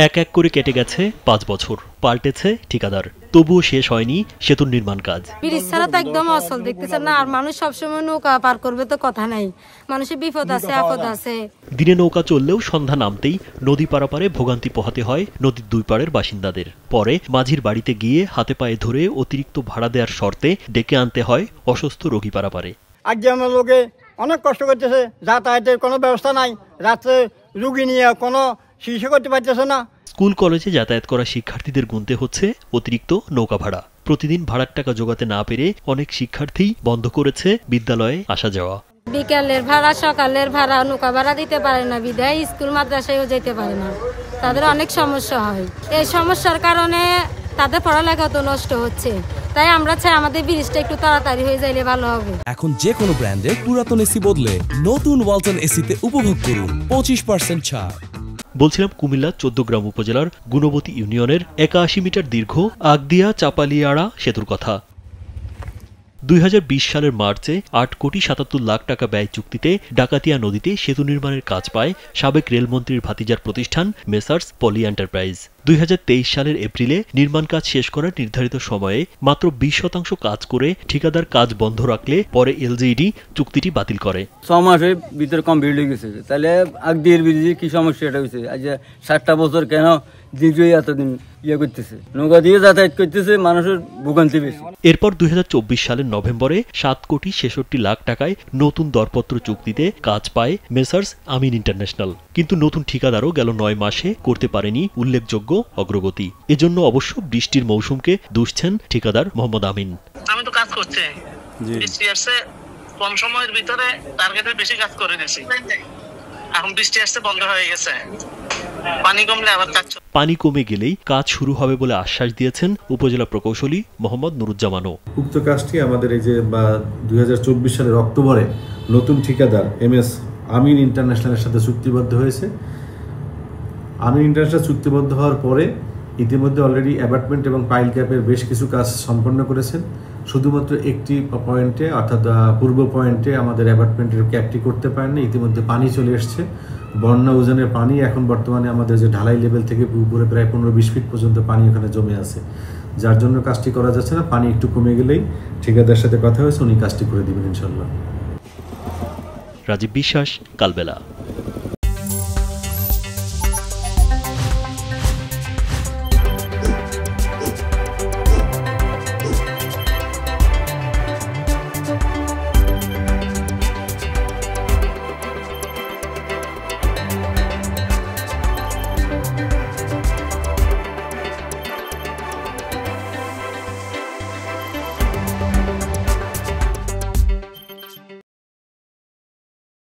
এক এক করে কেটে গেছে 5 বছর, পাল্টেছে ঠিকাদার, তবুও শেষ হয়নি সেতুর নির্মাণ কাজ। ব্রিজ ছাড়া তো একদম অচল দেখতেছেন না, আর মানুষ সবসময় নৌকা পার করবে তো কথা নাই, মানুষের বিপদ আছে আপদ আছে। দিনে নৌকা চললেও সন্ধ্যা নামতেই নদী পারাপারে ভোগান্তি পোহাতে হয় নদীর দুই পাড়ের বাসিন্দাদের। পরে মাঝির বাড়িতে গিয়ে হাতে পায়ে ধরে অতিরিক্ত ভাড়া দেওয়ার শর্তে ডেকে আনতে হয় অসুস্থ রোগী পারাপারে। আজকে আমার লোকে অনেক কষ্ট করতেছে, যাতায়াতের কোনো ব্যবস্থা নাই, রাত্রে রুগী নিয়ে কোনো চিকিৎসা করতে পারতেছে না। স্কুল কলেজে যাতায়াত করা শিক্ষার্থীদের গুনতে হচ্ছে অতিরিক্ত নৌকা ভাড়া। প্রতিদিন ভাড়ার টাকা জোগাতে না পেরে অনেক শিক্ষার্থী বন্ধ করেছে বিদ্যালয়ে আসা যাওয়া। বিকালের ভাড়া, সকালের ভাড়া, নৌকা ভাড়া দিতে পারে না বিধায় স্কুল মাদ্রাসায়ও যেতে পারে না, তাদের অনেক সমস্যা হয়। এই সমস্যার কারণে তাদের পড়ালেখা তো নষ্ট হচ্ছে, তাই আমরা চাই আমাদের ব্রিজটা একটু তাড়াতাড়ি হয়ে যাইলে ভালো হবে। এখন যে কোনো ব্র্যান্ডের পুরাতন এসি বদলে নতুন ওয়ালটন এসিতে উপভোগ করুন 25% ছাড়। বলছিলাম কুমিল্লা 14 গ্রাম উপজেলার গুণবতী ইউনিয়নের 81 মিটার দীর্ঘ আগদিয়া চাপালিয়াড়া সেতুর কথা। 2020 সালের মার্চে 8 কোটি 77 লাখ টাকা ব্যয় চুক্তিতে ডাকাতিয়া নদীতে সেতু নির্মাণের কাজ পায় সাবেক রেলমন্ত্রীর ভাতিজার প্রতিষ্ঠান মেসার্স পলি এন্টারপ্রাইজ। 2023 সালের এপ্রিলে নির্মাণ কাজ শেষ করার নির্ধারিত সময়ে মাত্র 20% কাজ করে ঠিকাদার কাজ বন্ধ রাখলে পরে এলজিইডি চুক্তিটি বাতিল করে। 6 মাসের ভিতরে কমপ্লিট হয়ে গেছে, তাহলে আগদিয়ার ব্রিজে কি সমস্যা এটা হয়েছে? আজ 7টা বছর কেন দীর্ঘই এতদিন করতেছে, নৌকা দিয়ে যাতায়াত করতেছে, মানুষের ভোগান্তি বেশি। এরপর 2024 সালের নভেম্বরে 7 কোটি 66 লাখ টাকায় নতুন দরপত্র চুক্তিতে কাজ পায় মেসার্স আমিন ইন্টারন্যাশনাল। কিন্তু নতুন ঠিকাদারও গেল 9 মাসে করতে পারেনি উল্লেখযোগ্য অগ্রগতি। এজন্য অবশ্য বৃষ্টির মৌসুমকে দুষছেন ঠিকাদার মোহাম্মদ আমিন। আমি তো কাজ করছি, বৃষ্টি আসছে কম সময়ের ভিতরে টার্গেটের বেশি কাজ করে দিয়েছি, এখন বৃষ্টি আসছে বন্ধ হয়ে গেছে, পানি কমলে আবার কাজ। পানি কমে গেলেই কাজ শুরু হবে বলে আশ্বাস দিয়েছেন উপজেলা প্রকৌশলী মোহাম্মদ নুরুজ্জামানও। উক্ত কাজটি আমাদের এই যে 2024 সালের অক্টোবরে নতুন ঠিকাদার MS আমিন ইন্টারন্যাশনালের সাথে চুক্তিবদ্ধ হয়েছে। আমিন ইন্টারন্যাশনাল চুক্তিবদ্ধ হওয়ার পরে ইতিমধ্যে অলরেডি অ্যাবাটমেন্ট এবং পাইল ক্যাপের বেশ কিছু কাজ সম্পন্ন করেছেন। শুধুমাত্র একটি পয়েন্টে অর্থাৎ পূর্ব পয়েন্টে আমাদের অ্যাবাটমেন্টের ক্যাপটি করতে পারেননি। ইতিমধ্যে পানি চলে এসছে, বন্যা উজানের পানি এখন বর্তমানে আমাদের যে ঢালাই লেভেল থেকে উপরে প্রায় 15-20 ফিট পর্যন্ত পানি ওখানে জমে আছে, যার জন্য কাজটি করা যাচ্ছে না। পানি একটু কমে গেলেই ঠিকাদারের সাথে কথা হয়েছে, উনি কাজটি করে দিবেন ইনশাল্লাহ। রাজীব বিশ্বাস, কালবেলা।